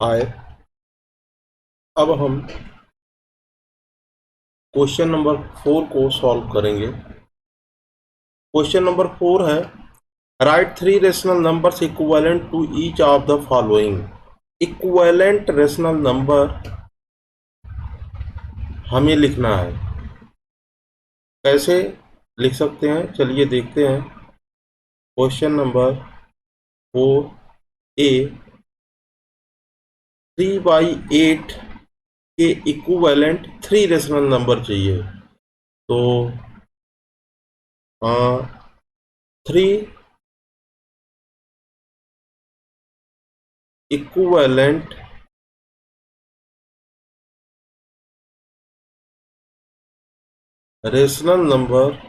आए। अब हम क्वेश्चन नंबर 4 को सॉल्व करेंगे। क्वेश्चन नंबर 4 है, write three rational numbers equivalent to each of the following. Equivalent rational number हमें लिखना है। कैसे लिख सकते हैं, चलिए देखते हैं। क्वेश्चन नंबर 4 ए, 3/8 के इक्विवेलेंट थ्री रेशनल नंबर चाहिए। तो 3 equivalent rational number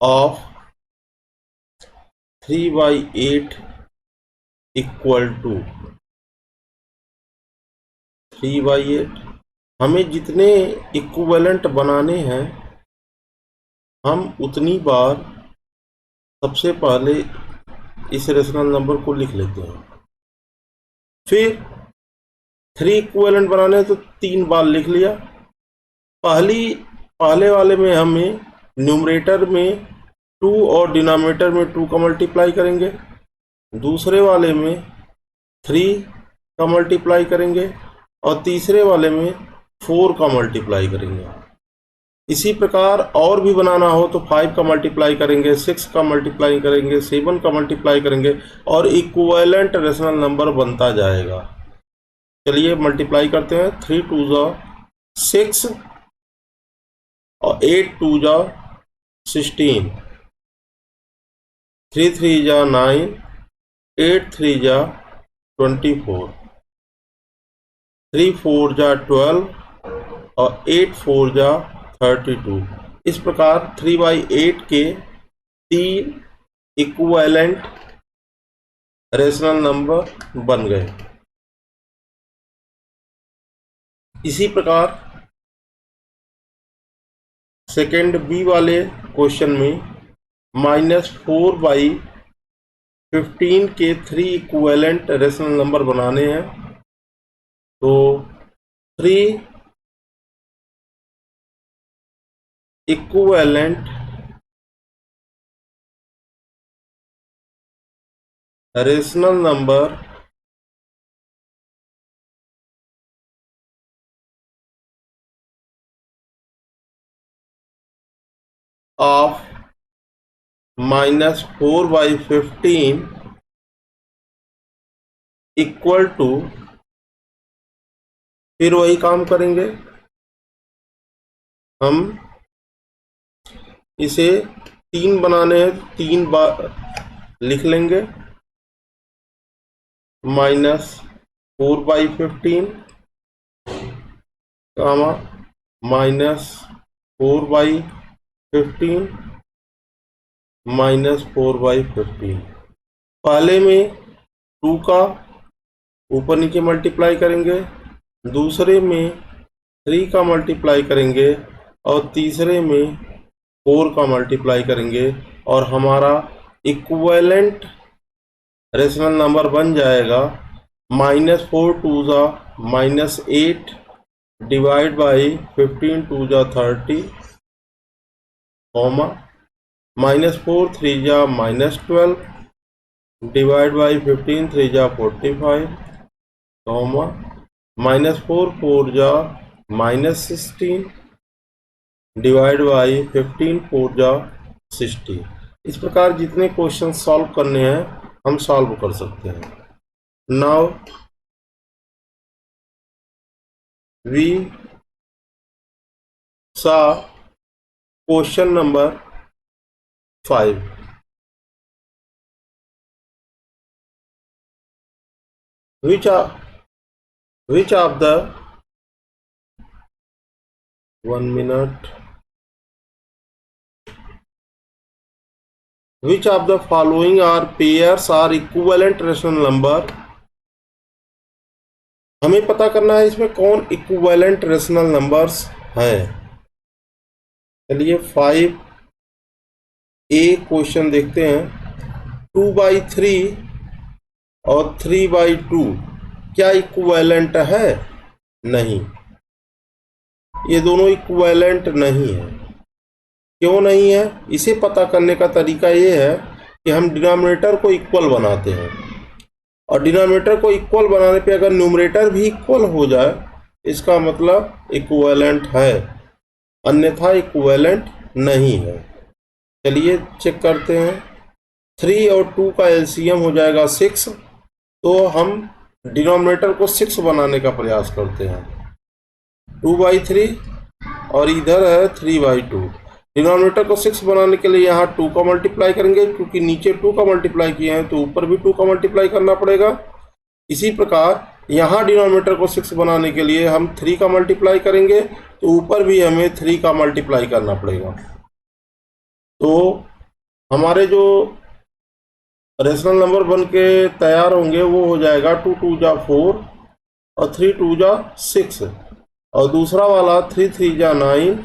of 3/8 equal to 3/8। हमें जितने इक्विवेलेंट बनाने हैं हम उतनी बार सबसे पहले इस रेशनल नंबर को लिख लेते हैं। फिर 3 इक्विवेलेंट बनाने हैं तो 3 बार लिख लिया। पहले वाले में हमें न्यूमरेटर में 2 और डिनोमिनेटर में 2 का मल्टीप्लाई करेंगे। दूसरे वाले में 3 का मल्टीप्लाई करेंगे और तीसरे वाले में 4 का मल्टीप्लाई करेंगे। इसी प्रकार और भी बनाना हो तो 5 का मल्टीप्लाई करेंगे, 6 का मल्टीप्लाई करेंगे, 7 का मल्टीप्लाई करेंगे और इक्विवेलेंट रेशनल नंबर बनता जाएगा। चलिए मल्टीप्लाई करते हैं। 3 2 जा 6 और 8 2 जा 16, 3 3 जा 9, 8 3 जा 24, 3 4 जा 12 और 8 4 जा 32। इस प्रकार 3/8 के 3 इक्विवेलेंट रेशनल नंबर बन गए। इसी प्रकार सेकेंड बी वाले क्वेश्चन में -4/15 के 3 इक्विवेलेंट रेशनल नंबर बनाने हैं। तो 3 equivalent rational number of -4/15 equal to, फिर वही काम करेंगे। हम इसे 3 बनाने हैं, 3 बार लिख लेंगे। -4/15 कामा -4/15 -4/15। पहले में 2 का ऊपर नीचे मल्टीप्लाई करेंगे, दूसरे में 3 का मल्टीप्लाई करेंगे और तीसरे में 4 का मल्टीप्लाई करेंगे और हमारा इक्विवेलेंट रेशनल नंबर बन जाएगा -4 2 जा -8 डिवाइड बाई 15 2 जा 30, -4 3 जा -12 डिवाइड बाई 15 3 जा 45, -4 4 जा -16 डिवाइड बाई 15 4 जा 60। इस प्रकार जितने क्वेश्चन सॉल्व करने हैं हम सॉल्व कर सकते हैं। Now we saw question number 5। which of the 1 minute, which of the following are pairs are equivalent rational number हमें पता करना है इसमें कौन इक्विवेलेंट रेशनल नंबर्स हैं। चलिए 5A क्वेश्चन देखते हैं। 2/3 और 3/2 क्या इक्विवेलेंट है? नहीं, ये दोनों इक्विवेलेंट नहीं है। क्यों नहीं है? इसे पता करने का तरीका ये है कि हम डिनोमिनेटर को इक्वल बनाते हैं, और डिनोमिनेटर को इक्वल बनाने पे अगर न्यूमरेटर भी इक्वल हो जाए इसका मतलब इक्विवेलेंट है, अन्यथा इक्विवेलेंट नहीं है। चलिए चेक करते हैं। 3 और 2 का एलसीएम हो जाएगा 6, तो हम डिनोमिनेटर को 6 बनाने का प्रयास करते हैं। 2/3 और इधर है 3/2। डिनोमिनेटर को 6 बनाने के लिए यहाँ 2 का मल्टीप्लाई करेंगे, क्योंकि नीचे 2 का मल्टीप्लाई किए हैं तो ऊपर भी 2 का मल्टीप्लाई करना पड़ेगा। इसी प्रकार यहाँ डिनोमिनेटर को 6 बनाने के लिए हम 3 का मल्टीप्लाई करेंगे, तो ऊपर भी हमें 3 का मल्टीप्लाई करना पड़ेगा। तो हमारे जो रेशनल नंबर बन के तैयार होंगे वो हो जाएगा 2 2 जा 4 और 3 2 जा 6, और दूसरा वाला 3 3 जा 9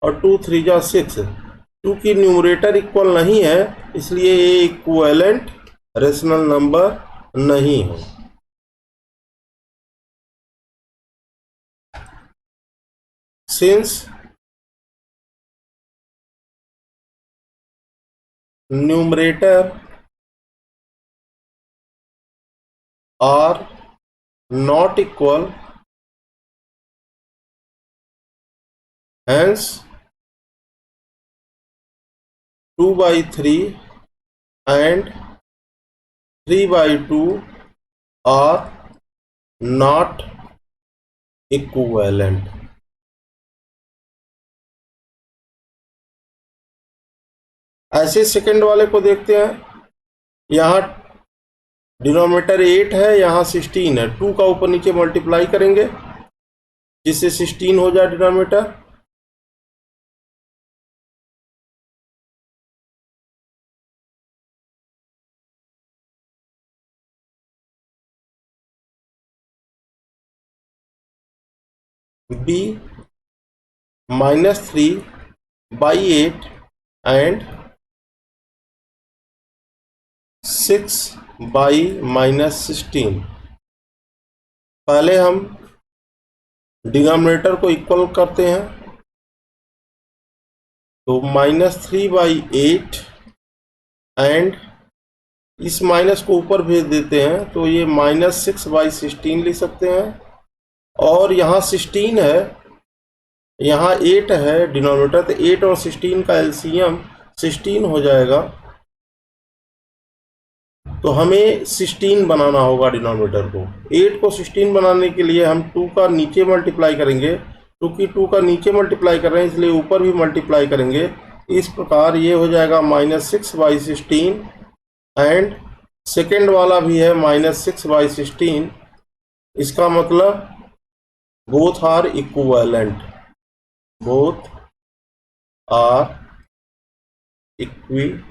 और 2 3 जा 6। क्योंकि न्यूमरेटर इक्वल नहीं है इसलिए ये इक्विवेलेंट रेशनल नंबर नहीं है। Since numerator are not equal, hence 2/3 and 3/2 are not equivalent। ऐसे सेकंड वाले को देखते हैं। यहाँ डिनोमिनेटर 8 है, यहाँ 16 है, 2 का ऊपर नीचे मल्टीप्लाई करेंगे जिससे 16 हो जाए डिनोमिनेटर। b -3/8 and 6/-16। पहले हम डिनोमिनेटर को इक्वल करते हैं, तो -3/8 एंड इस माइनस को ऊपर भेज देते हैं तो ये -6/16 लिख सकते हैं। और यहाँ 16 है, यहाँ 8 है डिनोमिनेटर, तो 8 और 16 का एलसीएम 16 हो जाएगा। तो हमें 16 बनाना होगा डिनोमिनेटर को। 8 को 16 बनाने के लिए हम 2 का नीचे मल्टीप्लाई करेंगे, क्योंकि 2 का नीचे मल्टीप्लाई कर रहे हैं इसलिए ऊपर भी मल्टीप्लाई करेंगे। इस प्रकार ये हो जाएगा -6/16 एंड सेकेंड वाला भी है -6/16। इसका मतलब both are equivalent, both are equivalent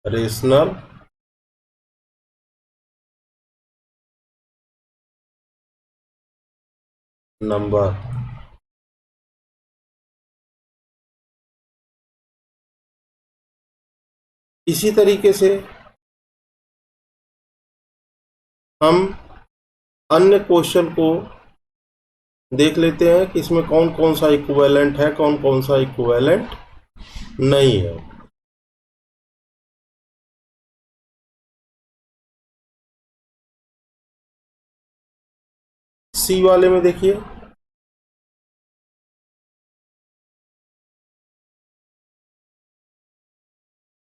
rational number. इसी तरीके से हम अन्य क्वेश्चन को देख लेते हैं कि इसमें कौन कौन सा इक्विवेलेंट है, कौन कौन सा इक्विवेलेंट नहीं है। सी वाले में देखिए,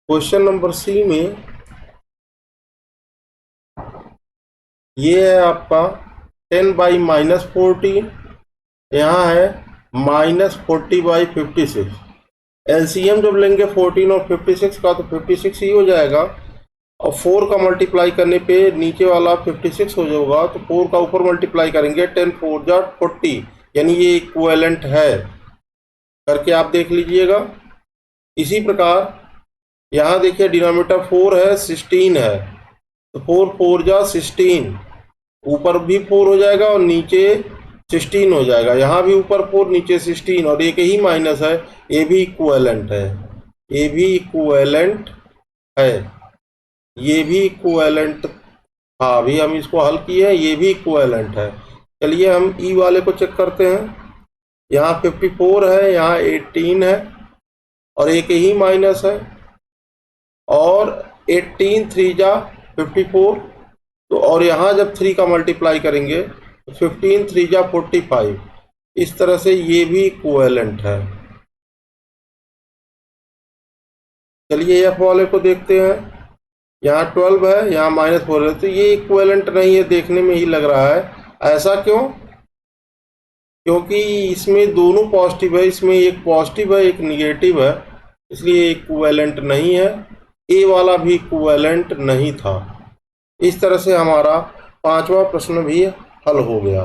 क्वेश्चन नंबर सी में ये है आपका 10/-14, यहाँ है -40/56। एलसीएम जब लेंगे 14 और 56 का तो 56 ही हो जाएगा, और 4 का मल्टीप्लाई करने पे नीचे वाला 56 हो जाएगा, तो 4 का ऊपर मल्टीप्लाई करेंगे 10 4 जा 40, यानी ये इक्विवेलेंट है। करके आप देख लीजिएगा। इसी प्रकार यहाँ देखिए डिनोमिनेटर 4 है, 16 है, तो 4 4 जा 16, ऊपर भी 4 हो जाएगा और नीचे 16 हो जाएगा। यहाँ भी ऊपर 4 नीचे 16 और एक ही माइनस है, ये भी इक्विवेलेंट है, ये भी इक्विवेलेंट है, ये भी इक्विवेलेंट था। अभी हम इसको हल किए हैं, ये भी इक्विवेलेंट है। चलिए हम ई वाले को चेक करते हैं। यहाँ 54 है, यहाँ 18 है और एक ही माइनस है, और 18 3 जा 54, तो और यहाँ जब 3 का मल्टीप्लाई करेंगे तो 15 3 जा 45। इस तरह से ये भी इक्विवेलेंट है। चलिए एफ वाले को देखते हैं। यहाँ 12 है, यहाँ -4 है, तो ये इक्विवेलेंट नहीं है, देखने में ही लग रहा है। ऐसा क्यों? क्योंकि इसमें दोनों पॉजिटिव है, इसमें एक पॉजिटिव है एक निगेटिव है, इसलिए इक्विवेलेंट नहीं है। ए वाला भी इक्विवेलेंट नहीं था। इस तरह से हमारा पांचवा प्रश्न भी हल हो गया।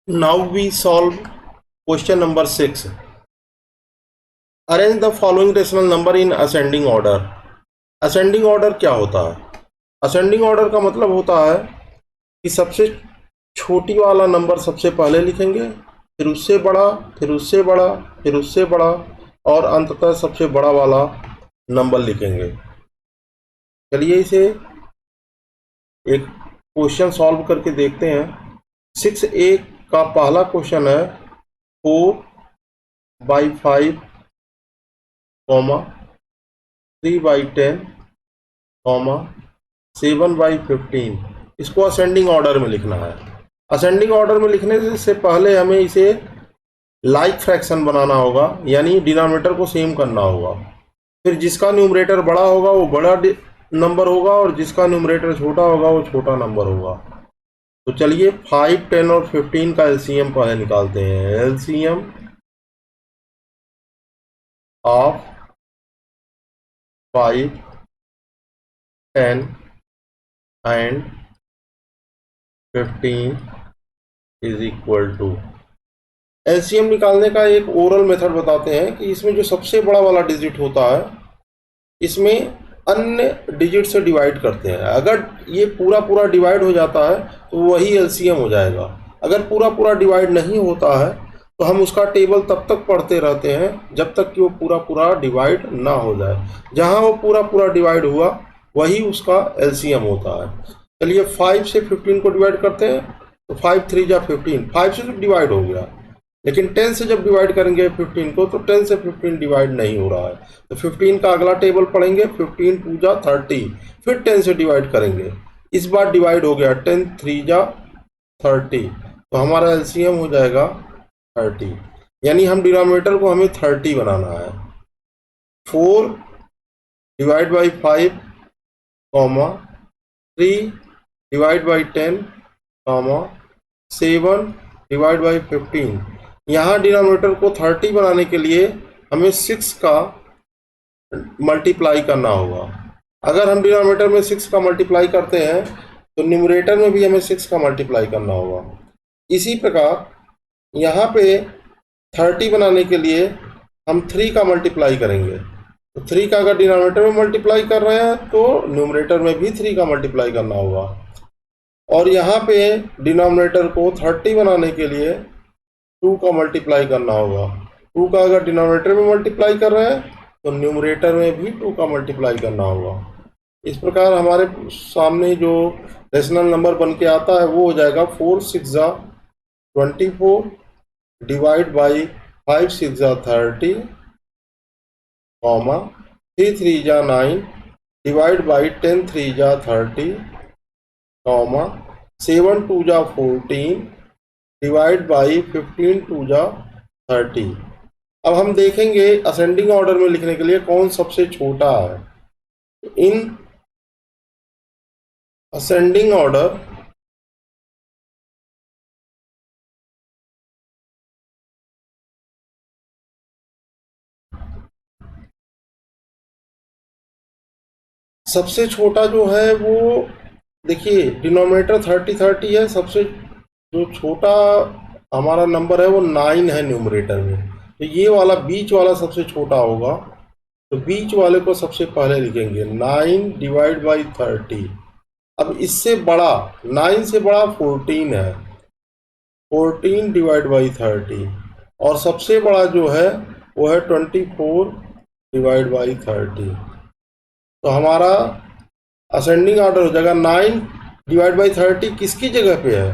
Now we solve question number 6। Arrange the following rational number in ascending order. Ascending order क्या होता है? असेंडिंग ऑर्डर का मतलब होता है कि सबसे छोटी वाला नंबर सबसे पहले लिखेंगे, फिर उससे बड़ा, फिर उससे बड़ा, फिर उससे बड़ा, और अंततः सबसे बड़ा वाला नंबर लिखेंगे। चलिए इसे एक क्वेश्चन सॉल्व करके देखते हैं। 6A का पहला क्वेश्चन है 4/5, 3/10, 7/15। इसको असेंडिंग ऑर्डर में लिखना है। असेंडिंग ऑर्डर में लिखने से पहले हमें इसे लाइक फ्रैक्शन बनाना होगा, यानी डिनोमिनेटर को सेम करना होगा। फिर जिसका न्यूमरेटर बड़ा होगा वो बड़ा नंबर होगा और जिसका न्यूमरेटर छोटा होगा वो छोटा नंबर होगा। तो चलिए 5, 10 और 15 का एलसीएम पहले निकालते हैं। LCM of 5, 10 and 15 is equal to. LCM निकालने का एक ओरल मेथड बताते हैं कि इसमें जो सबसे बड़ा वाला डिजिट होता है इसमें अन्य डिजिट से डिवाइड करते हैं। अगर ये पूरा पूरा डिवाइड हो जाता है तो वही एलसीएम हो जाएगा। अगर पूरा पूरा डिवाइड नहीं होता है तो हम उसका टेबल तब तक पढ़ते रहते हैं जब तक कि वो पूरा पूरा डिवाइड ना हो जाए। जहाँ वो पूरा पूरा डिवाइड हुआ वही उसका एलसीएम होता है। चलिए 5 से 15 को डिवाइड करते हैं, तो 5 3 जा 15, 5 से तो डिवाइड हो गया, लेकिन 10 से जब डिवाइड करेंगे 15 को तो 10 से 15 डिवाइड नहीं हो रहा है। तो 15 का अगला टेबल पढ़ेंगे, 15 2 जा 30, फिर 10 से डिवाइड करेंगे, इस बार डिवाइड हो गया, 10 3 जा 30, तो हमारा एलसीएम हो जाएगा 30। यानी हम डिनोमिनेटर को हमें 30 बनाना है। 4 divide by 5, 3 divide by 10, 7 divide by 15। यहाँ डिनोमिनेटर को 30 बनाने के लिए हमें 6 का मल्टीप्लाई करना होगा। अगर हम डिनोमिनेटर में 6 का मल्टीप्लाई करते हैं तो न्यूमरेटर में भी हमें 6 का मल्टीप्लाई करना होगा। इसी प्रकार यहाँ पे 30 बनाने के लिए हम 3 का मल्टीप्लाई करेंगे। तो 3 का अगर डिनोमिनेटर में मल्टीप्लाई कर रहे हैं तो न्यूमरेटर में भी 3 का मल्टीप्लाई करना होगा। और यहाँ पे डिनोमिनेटर को 30 बनाने के लिए 2 का मल्टीप्लाई करना होगा। 2 का अगर डिनोमिनेटर में मल्टीप्लाई कर रहे हैं तो न्यूमरेटर में भी 2 का मल्टीप्लाई करना होगा। इस प्रकार हमारे सामने जो रेशनल नंबर बन के आता है वो हो जाएगा 4 6 जा 24 डिवाइड बाई 5 6 जा 30, 3 3 जा 9 डिवाइड बाई 10 3 जा 30, 7 2 जा 14 डिवाइड बाई 15 2 जा 30। अब हम देखेंगे असेंडिंग ऑर्डर में लिखने के लिए कौन सबसे छोटा है। इन असेंडिंग ऑर्डर सबसे छोटा जो है वो देखिए डिनोमिनेटर 30 30 है, सबसे जो छोटा हमारा नंबर है वो 9 है न्यूमरेटर में, तो ये वाला बीच वाला सबसे छोटा होगा। तो बीच वाले को सबसे पहले लिखेंगे 9 डिवाइड बाई 30। अब इससे बड़ा 9 से बड़ा 14 है, 14 डिवाइड बाई 30, और सबसे बड़ा जो है वो है 24 डिवाइड बाई 30। तो हमारा असेंडिंग ऑर्डर हो जाएगा 9 डिवाइड बाई 30 किसकी जगह पे है,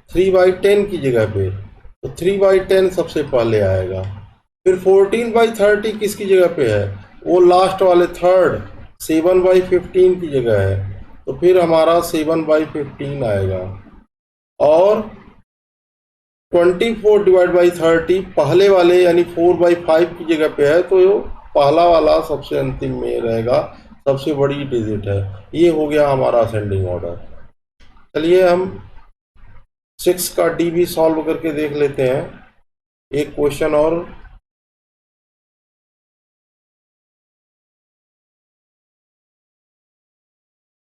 3/10 की जगह पे, तो 3/10 सबसे पहले आएगा। फिर 14/30 किसकी जगह पे है, वो लास्ट वाले थर्ड 7/15 की जगह है, तो फिर हमारा 7/15 आएगा। और 24 डिवाइड बाई 30 पहले वाले यानी 4/5 की जगह पे है, तो पहला वाला सबसे अंतिम में रहेगा, सबसे बड़ी डिजिट है। ये हो गया हमारा असेंडिंग ऑर्डर। चलिए हम 6 का डी भी सॉल्व करके देख लेते हैं। एक क्वेश्चन और,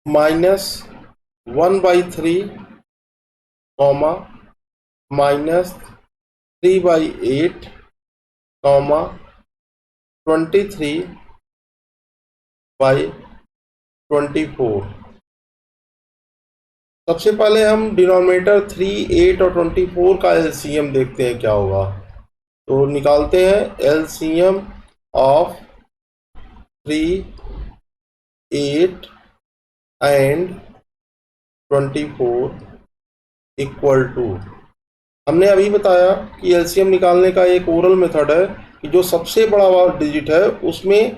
-1/3 कॉमा -3/8 कॉमा 23/24। सबसे पहले हम डिनोमिनेटर 3, 8 और 24 का एलसीएम देखते हैं क्या होगा। तो निकालते हैं LCM of 3, 8 and 24 equal to, हमने अभी बताया कि एलसीएम निकालने का एक ओरल मेथड है कि जो सबसे बड़ा वाला डिजिट है उसमें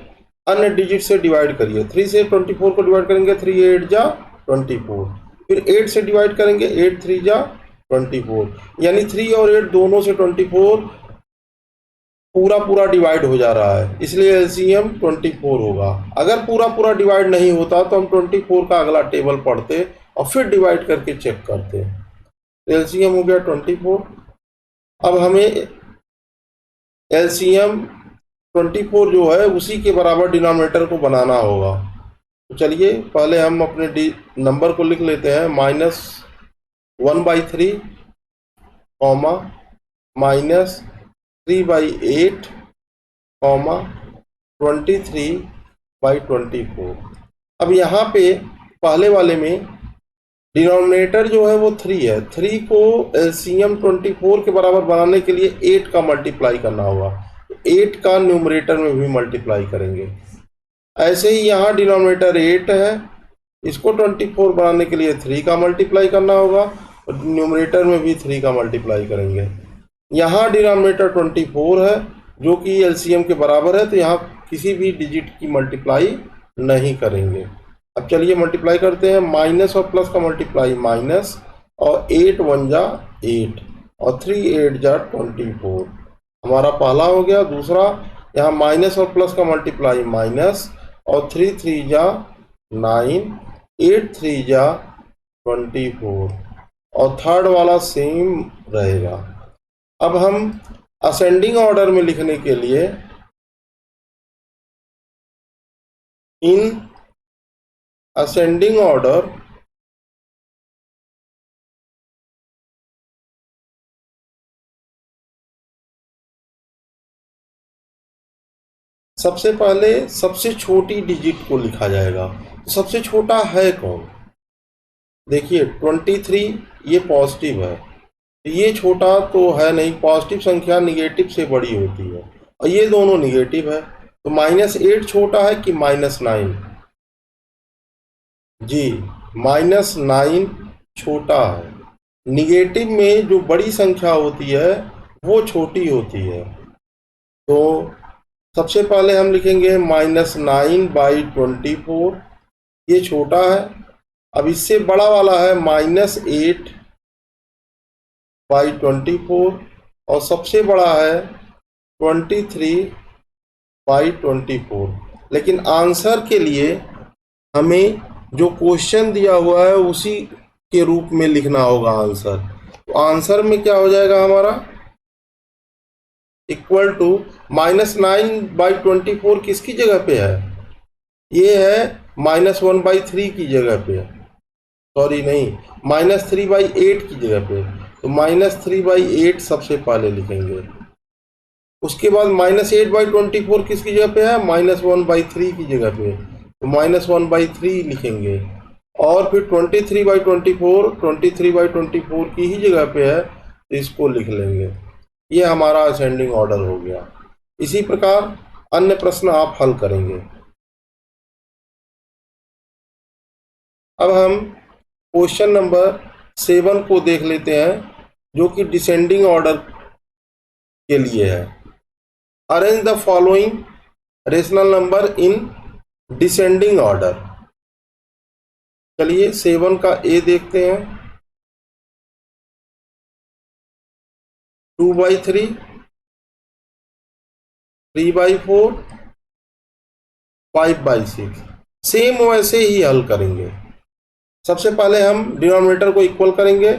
अन्य डिजिट से डिवाइड करिए। 3 से 24 को डिवाइड करेंगे, 3 8 जा 24, फिर 8 से डिवाइड करेंगे, 8 3 जा 24, यानी 3 और 8 दोनों से 24 पूरा पूरा डिवाइड हो जा रहा है, इसलिए एलसीएम 24 होगा। अगर पूरा पूरा डिवाइड नहीं होता तो हम 24 का अगला टेबल पढ़ते और फिर डिवाइड करके चेक करते। एलसीएम हो गया 24। अब हमें एलसीएम 24 जो है उसी के बराबर डिनोमिनेटर को बनाना होगा। तो चलिए पहले हम अपने नंबर को लिख लेते हैं, -1/3 कॉमा -3/8 कॉमा 23/24। अब यहाँ पे पहले वाले में डिनोमिनेटर जो है वो 3 है, 3 को एलसीएम 24 के बराबर बनाने के लिए 8 का मल्टीप्लाई करना होगा, तो 8 का न्यूमरेटर में भी मल्टीप्लाई करेंगे। ऐसे ही यहाँ डिनोमिनेटर 8 है, इसको 24 बनाने के लिए 3 का मल्टीप्लाई करना होगा और न्यूमरेटर में भी 3 का मल्टीप्लाई करेंगे। यहाँ डिनोमिनेटर 24 है जो कि एलसीएम के बराबर है, तो यहाँ किसी भी डिजिट की मल्टीप्लाई नहीं करेंगे। अब चलिए मल्टीप्लाई करते हैं, माइनस और प्लस का मल्टीप्लाई माइनस, और 8 1 जा 8 और 3 8 जा 24, हमारा पहला हो गया। दूसरा, यहाँ माइनस और प्लस का मल्टीप्लाई माइनस, और 3 3 जा 9, 8 3 जा 24, और थर्ड वाला सेम रहेगा। अब हम असेंडिंग ऑर्डर में लिखने के लिए इन असेंडिंग ऑर्डर सबसे पहले सबसे छोटी डिजिट को लिखा जाएगा। तो सबसे छोटा है कौन, देखिए 23 ये पॉजिटिव है, ये छोटा तो है नहीं, पॉजिटिव संख्या निगेटिव से बड़ी होती है और ये दोनों निगेटिव है, तो -8 छोटा है कि -9, जी -9 छोटा है। निगेटिव में जो बड़ी संख्या होती है वो छोटी होती है, तो सबसे पहले हम लिखेंगे -9/24, ये छोटा है। अब इससे बड़ा वाला है -8/24 और सबसे बड़ा है 23/24। लेकिन आंसर के लिए हमें जो क्वेश्चन दिया हुआ है उसी के रूप में लिखना होगा आंसर। तो आंसर में क्या हो जाएगा हमारा, इक्वल टू -9/24 किसकी जगह पे है, ये है -1/3 की जगह पे, सॉरी नहीं, -3/8 की जगह पे, तो -3/8 सबसे पहले लिखेंगे, उसके बाद -8/24 किसकी जगह पे है, -1/3 की जगह पे, तो -1/3 लिखेंगे। और फिर 23/24 की ही जगह पे है तो इसको लिख लेंगे। ये हमारा असेंडिंग ऑर्डर हो गया। इसी प्रकार अन्य प्रश्न आप हल करेंगे। अब हम क्वेश्चन नंबर 7 को देख लेते हैं, जो कि डिसेंडिंग ऑर्डर के लिए है। Arrange the following rational number in descending order. चलिए 7 का ए देखते हैं। 2/3, 3/4, 5/6। सेम वैसे ही हल करेंगे। सबसे पहले हम डिनोमिनेटर को इक्वल करेंगे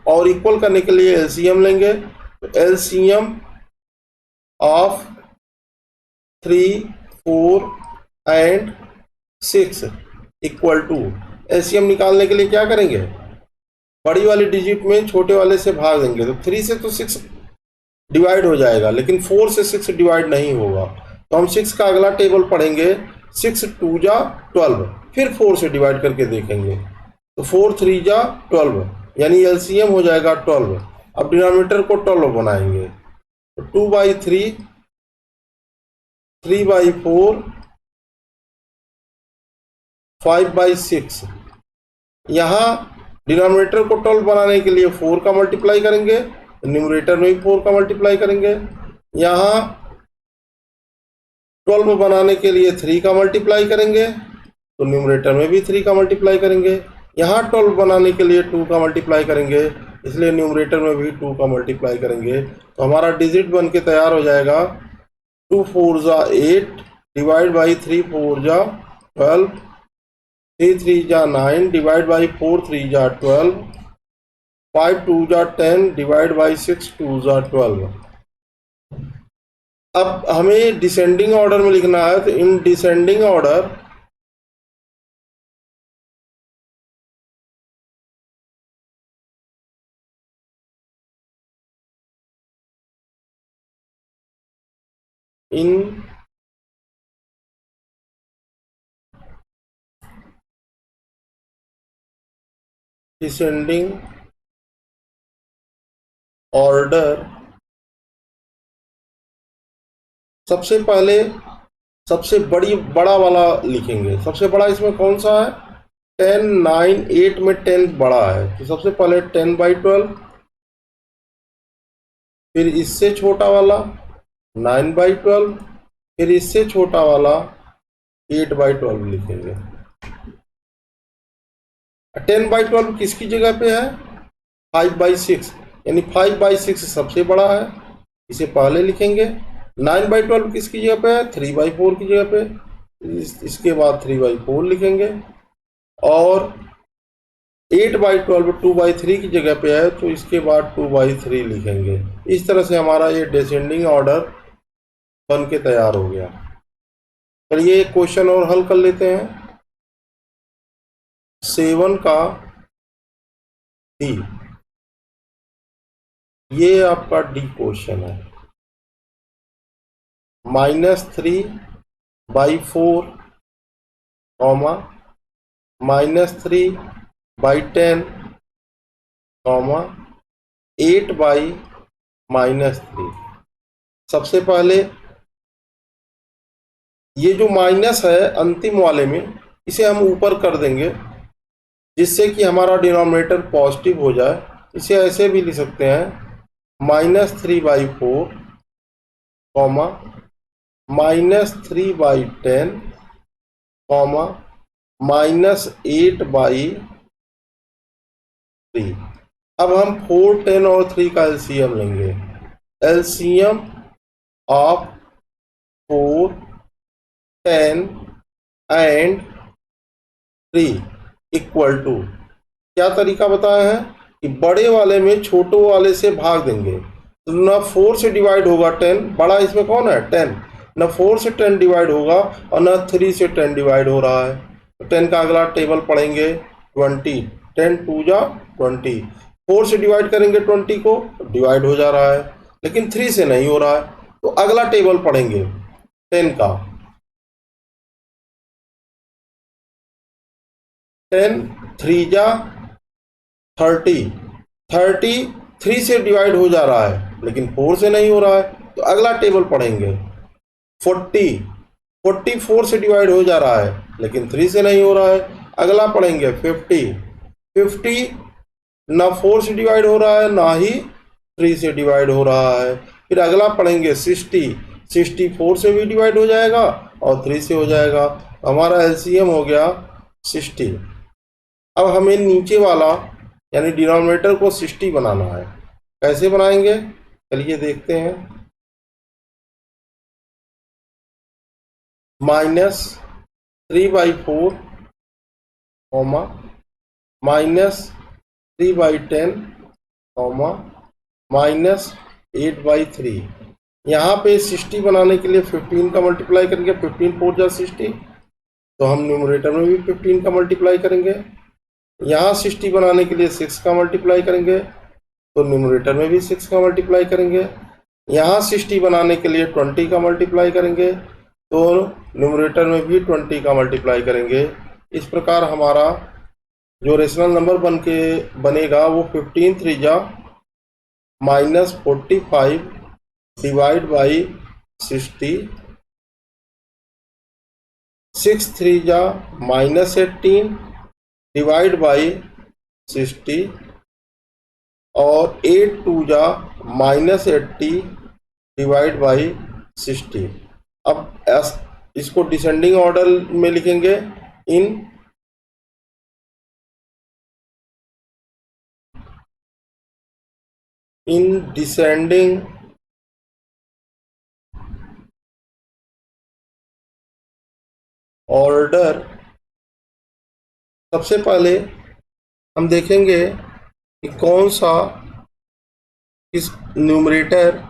और इक्वल करने के लिए एलसीएम लेंगे। तो LCM of 3, 4 and 6 equal to, LCM निकालने के लिए क्या करेंगे, बड़ी वाली डिजिट में छोटे वाले से भाग देंगे। तो 3 से तो 6 डिवाइड हो जाएगा, लेकिन 4 से 6 डिवाइड नहीं होगा। तो हम 6 का अगला टेबल पढ़ेंगे। 6 2 जा 12, फिर 4 से डिवाइड करके देखेंगे। तो 4 3 जा 12, यानी एलसीएम हो जाएगा 12। अब डिनोमिनेटर को 12 बनाएंगे। तो 2/3, 3/4, 5/6। यहाँ डिनोमिनेटर को 12 बनाने के लिए 4 का मल्टीप्लाई करेंगे, न्यूमरेटर में भी 4 का मल्टीप्लाई करेंगे। यहाँ 12 बनाने के लिए 3 का मल्टीप्लाई करेंगे, तो न्यूमरेटर में भी 3 का मल्टीप्लाई करेंगे। यहाँ 12 बनाने के लिए 2 का मल्टीप्लाई करेंगे, इसलिए न्यूमरेटर में भी 2 का मल्टीप्लाई करेंगे। तो हमारा डिजिट बन के तैयार हो जाएगा 2 4 जा 8 डिवाइड बाई 3 4 जा 12, 3 3 जा 9 डिवाइड बाई 4 3 जा 12, 5 2 जा 10 डिवाइड बाई 6 2 जा 12। अब हमें डिसेंडिंग ऑर्डर में लिखना है, तो in descending order in descending order सबसे पहले सबसे बड़ा वाला लिखेंगे। सबसे बड़ा इसमें कौन सा है, 10 9 8 में 10 बड़ा है, तो सबसे पहले 10/12, फिर इससे छोटा वाला 9/12, फिर इससे छोटा वाला 8/12 लिखेंगे। 10/12 किसकी जगह पे है, 5/6, यानी 5/6 सबसे बड़ा है, इसे पहले लिखेंगे। 9/12 किसकी जगह पे है, 3/4 की जगह पे, इसके बाद 3/4 लिखेंगे। और 8/12 2/3 की जगह पे है, तो इसके बाद 2/3 लिखेंगे। इस तरह से हमारा ये डिसेंडिंग ऑर्डर बन के तैयार हो गया। चलिए एक क्वेश्चन और हल कर लेते हैं। 7 का डी, ये आपका डी क्वेश्चन है। -3/4, -3/10, 8/-3। सबसे पहले ये जो माइनस है अंतिम वाले में, इसे हम ऊपर कर देंगे, जिससे कि हमारा डिनोमिनेटर पॉजिटिव हो जाए। इसे ऐसे भी लिख सकते हैं, -3/4, -3/10, -8/3। अब हम 4 10 और 3 का एलसीएम लेंगे। LCM of 4 10 and 3 equal to, क्या तरीका बताया है कि बड़े वाले में छोटे वाले से भाग देंगे। तो ना 4 से डिवाइड होगा 10, बड़ा इसमें कौन है 10, ना 4 से 10 डिवाइड होगा और ना 3 से 10 डिवाइड हो रहा है। तो 10 का अगला टेबल पढ़ेंगे 20, 10 2 जा 20, 4 से डिवाइड करेंगे 20 को, डिवाइड हो जा रहा है, लेकिन 3 से नहीं हो रहा है। तो अगला टेबल पढ़ेंगे 10 का। 10 3 जा 30, 30 3 से डिवाइड हो जा रहा है लेकिन 4 से नहीं हो रहा है, तो अगला टेबल पढ़ेंगे 40, 40 4 से डिवाइड हो जा रहा है लेकिन 3 से नहीं हो रहा है, अगला पढ़ेंगे 50, 50 ना 4 से डिवाइड हो रहा है ना ही 3 से डिवाइड हो रहा है। फिर अगला पढ़ेंगे 60, 60 4 से भी डिवाइड हो जाएगा और 3 से हो जाएगा, हमारा एलसीएम हो गया 60। अब हमें नीचे वाला यानी डिनोमिनेटर को 60 बनाना है, कैसे बनाएंगे चलिए देखते हैं। -3/4 कॉमा -3/10 कॉमा -8/3। यहाँ पे 60 बनाने के लिए 15 का मल्टीप्लाई करेंगे, 15 4 जा 60, तो हम न्यूमरेटर में भी 15 का मल्टीप्लाई करेंगे। यहाँ 60 बनाने के लिए 6 का मल्टीप्लाई करेंगे, तो न्यूमरेटर में भी 6 का मल्टीप्लाई करेंगे। यहाँ 60 बनाने के लिए 20 का मल्टीप्लाई करेंगे, तो न्यूमरेटर में भी 20 का मल्टीप्लाई करेंगे। इस प्रकार हमारा जो रेशनल नंबर बनेगा वो 15 3 जा -45 डिवाइड बाई 60, 6 3 जा -18 डिवाइड बाई 60 और 8 2 जा -80 डिवाइड बाई 60। अब इसको डिसेंडिंग ऑर्डर में लिखेंगे इन डिसेंडिंग ऑर्डर। सबसे पहले हम देखेंगे कि कौन सा इस न्यूमरेटर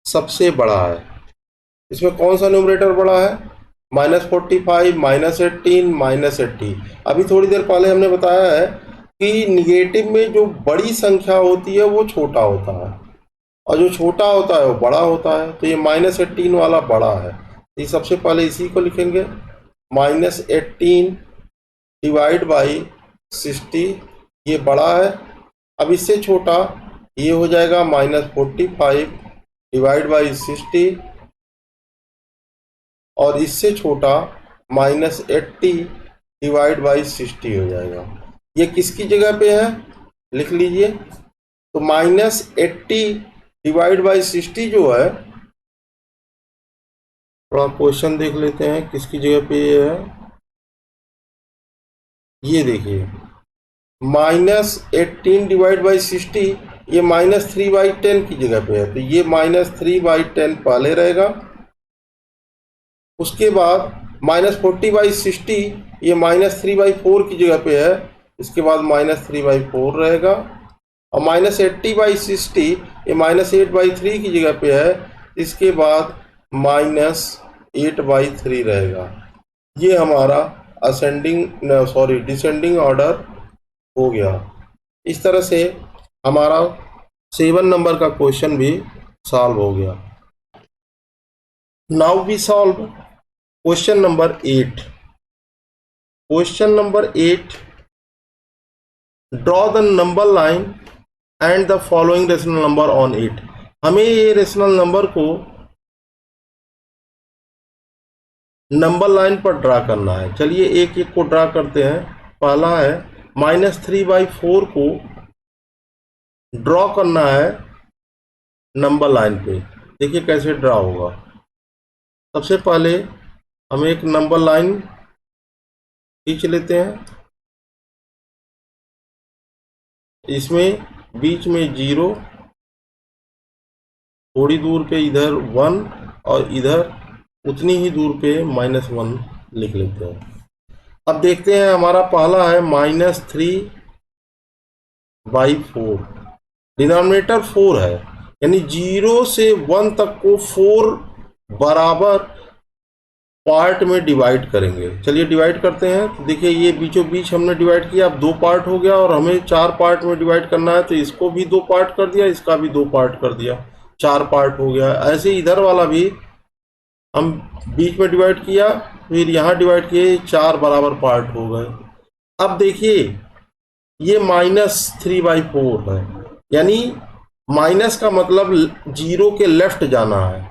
सबसे बड़ा है। इसमें कौन सा न्यूमरेटर बड़ा है? -45 -18 -80। अभी थोड़ी देर पहले हमने बताया है कि निगेटिव में जो बड़ी संख्या होती है वो छोटा होता है और जो छोटा होता है वो बड़ा होता है, तो ये -18 वाला बड़ा है। ये सबसे पहले इसी को लिखेंगे -18 डिवाइड बाई 60, ये बड़ा है। अब इससे छोटा ये हो जाएगा -45 डिवाइड बाई 60 और इससे छोटा -80 डिवाइड बाई 60 हो जाएगा। ये किसकी जगह पे है लिख लीजिए। तो -80 डिवाइड बाई 60 जो है, थोड़ा क्वेश्चन देख लेते हैं किसकी जगह पे ये है। ये देखिए -18 डिवाइड बाई 60, ये -3/10 की जगह पे है, तो ये -3/10 पहले रहेगा। उसके बाद -40/60, ये -3/4 की जगह पे है, इसके बाद -3/4 रहेगा। और -80/60 ये -8/3 की जगह पे है, इसके बाद -8/3 रहेगा। ये हमारा डिसेंडिंग ऑर्डर हो गया। इस तरह से हमारा 7 नंबर का क्वेश्चन भी सॉल्व हो गया। Now we solve question number 8। Question number 8, draw the number line and the following rational number on it. हमें ये रेशनल नंबर को नंबर लाइन पर ड्रा करना है। चलिए एक एक को ड्रा करते हैं। पहला है -3/4 को ड्रॉ करना है नंबर लाइन पे। देखिए कैसे ड्रा होगा। सबसे पहले हम एक नंबर लाइन खींच लेते हैं, इसमें बीच में 0, थोड़ी दूर पे इधर 1 और इधर उतनी ही दूर पे -1 लिख लेते हैं। अब देखते हैं, हमारा पहला है -3/4, डिनोमिनेटर 4 है, यानी 0 से 1 तक को 4 बराबर पार्ट में डिवाइड करेंगे। चलिए डिवाइड करते हैं। तो देखिए ये बीचों बीच हमने डिवाइड किया, अब 2 पार्ट हो गया और हमें 4 पार्ट में डिवाइड करना है, तो इसको भी 2 पार्ट कर दिया, इसका भी 2 पार्ट कर दिया। 4 पार्ट हो गया। ऐसे इधर वाला भी हम बीच में डिवाइड किया, फिर यहाँ डिवाइड किए, 4 बराबर पार्ट हो गए। अब देखिए ये -3/4 है, यानी माइनस का मतलब जीरो के लेफ्ट जाना है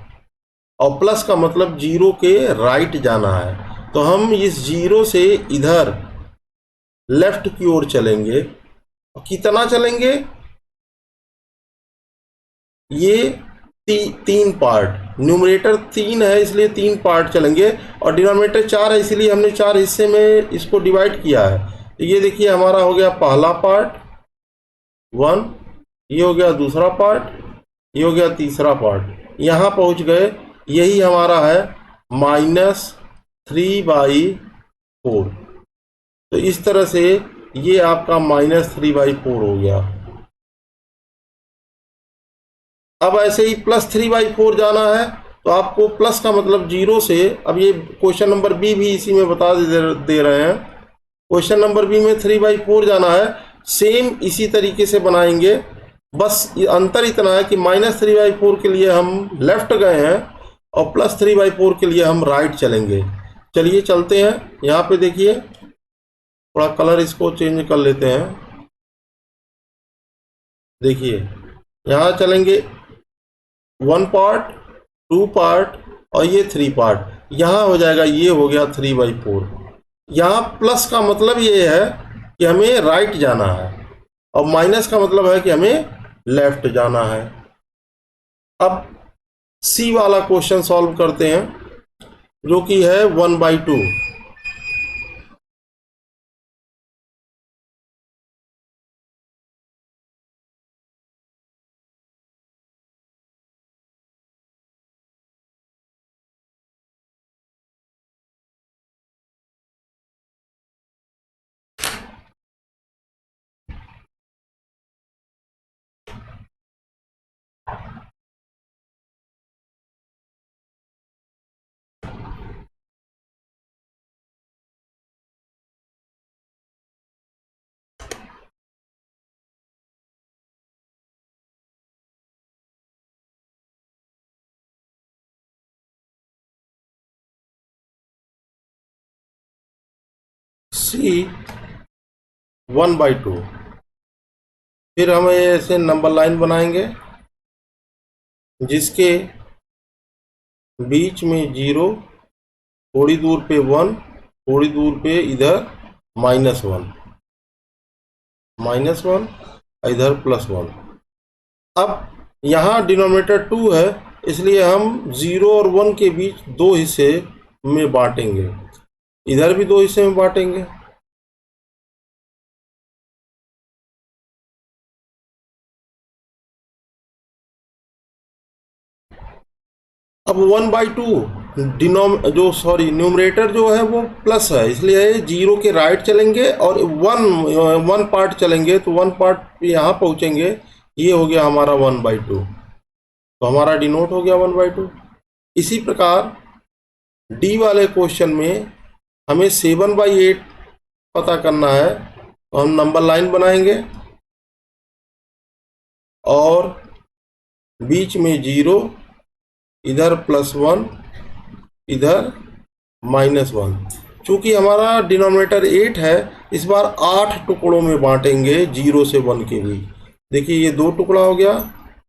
और प्लस का मतलब जीरो के राइट जाना है। तो हम इस जीरो से इधर लेफ्ट की ओर चलेंगे। कितना चलेंगे? ये 3 पार्ट, न्यूमरेटर 3 है इसलिए 3 पार्ट चलेंगे, और डिनोमिनेटर 4 है इसलिए हमने 4 हिस्से में इसको डिवाइड किया है। तो ये देखिए हमारा हो गया पहला पार्ट 1, ये हो गया दूसरा पार्ट, ये हो गया तीसरा पार्ट, यहाँ पहुँच गए। यही हमारा है -3/4। तो इस तरह से ये आपका -3/4 हो गया। अब ऐसे ही +3/4 जाना है, तो आपको प्लस का मतलब जीरो से, अब ये क्वेश्चन नंबर बी भी इसी में बता दे रहे हैं। क्वेश्चन नंबर बी में 3/4 जाना है, सेम इसी तरीके से बनाएंगे। बस अंतर इतना है कि -3/4 के लिए हम लेफ्ट गए हैं और +3/4 के लिए हम राइट चलेंगे। चलिए चलते हैं। यहाँ पे देखिए थोड़ा कलर इसको चेंज कर लेते हैं। देखिए यहाँ चलेंगे 1 पार्ट, 2 पार्ट और ये 3 पार्ट। यहाँ हो जाएगा, ये हो गया 3/4। यहाँ प्लस का मतलब ये है कि हमें राइट जाना है और माइनस का मतलब है कि हमें लेफ्ट जाना है। अब सी वाला क्वेश्चन सॉल्व करते हैं, जो कि है 1/2। सी 1/2। फिर हम ऐसे नंबर लाइन बनाएंगे जिसके बीच में 0, थोड़ी दूर पे 1, थोड़ी दूर पे इधर -1, इधर +1। अब यहाँ डिनोमिनेटर 2 है इसलिए हम 0 और 1 के बीच 2 हिस्से में बांटेंगे, इधर भी 2 हिस्से में बांटेंगे। अब 1/2 न्यूमरेटर जो है वो प्लस है, इसलिए 0 के राइट चलेंगे और 1 पार्ट चलेंगे, तो 1 पार्ट यहाँ पहुँचेंगे। ये हो गया हमारा 1/2, तो हमारा डिनोट हो गया 1/2। इसी प्रकार डी वाले क्वेश्चन में हमें 7/8 पता करना है, तो हम नंबर लाइन बनाएंगे और बीच में 0, इधर +1, इधर -1। चूंकि हमारा डिनोमिनेटर 8 है, इस बार 8 टुकड़ों में बांटेंगे 0 से 1 के बीच। देखिए ये 2 टुकड़ा हो गया,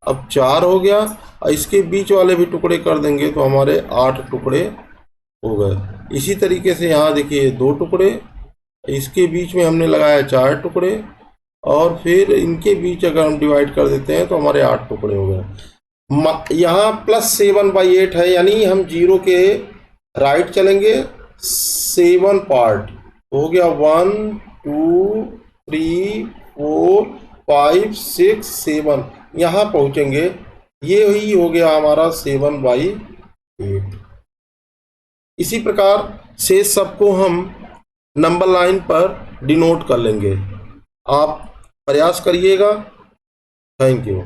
अब 4 हो गया और इसके बीच वाले भी टुकड़े कर देंगे तो हमारे 8 टुकड़े हो गए। इसी तरीके से यहाँ देखिए 2 टुकड़े, इसके बीच में हमने लगाया 4 टुकड़े और फिर इनके बीच अगर हम डिवाइड कर देते हैं तो हमारे 8 टुकड़े हो गए। यहाँ +7/8 है, यानी हम 0 के राइट चलेंगे, 7 पार्ट हो गया, 1 2 3 4 5 6 7, यहाँ पहुँचेंगे। ये ही हो गया हमारा 7/8। इसी प्रकार शेष सबको हम नंबर लाइन पर डिनोट कर लेंगे। आप प्रयास करिएगा। Thank you.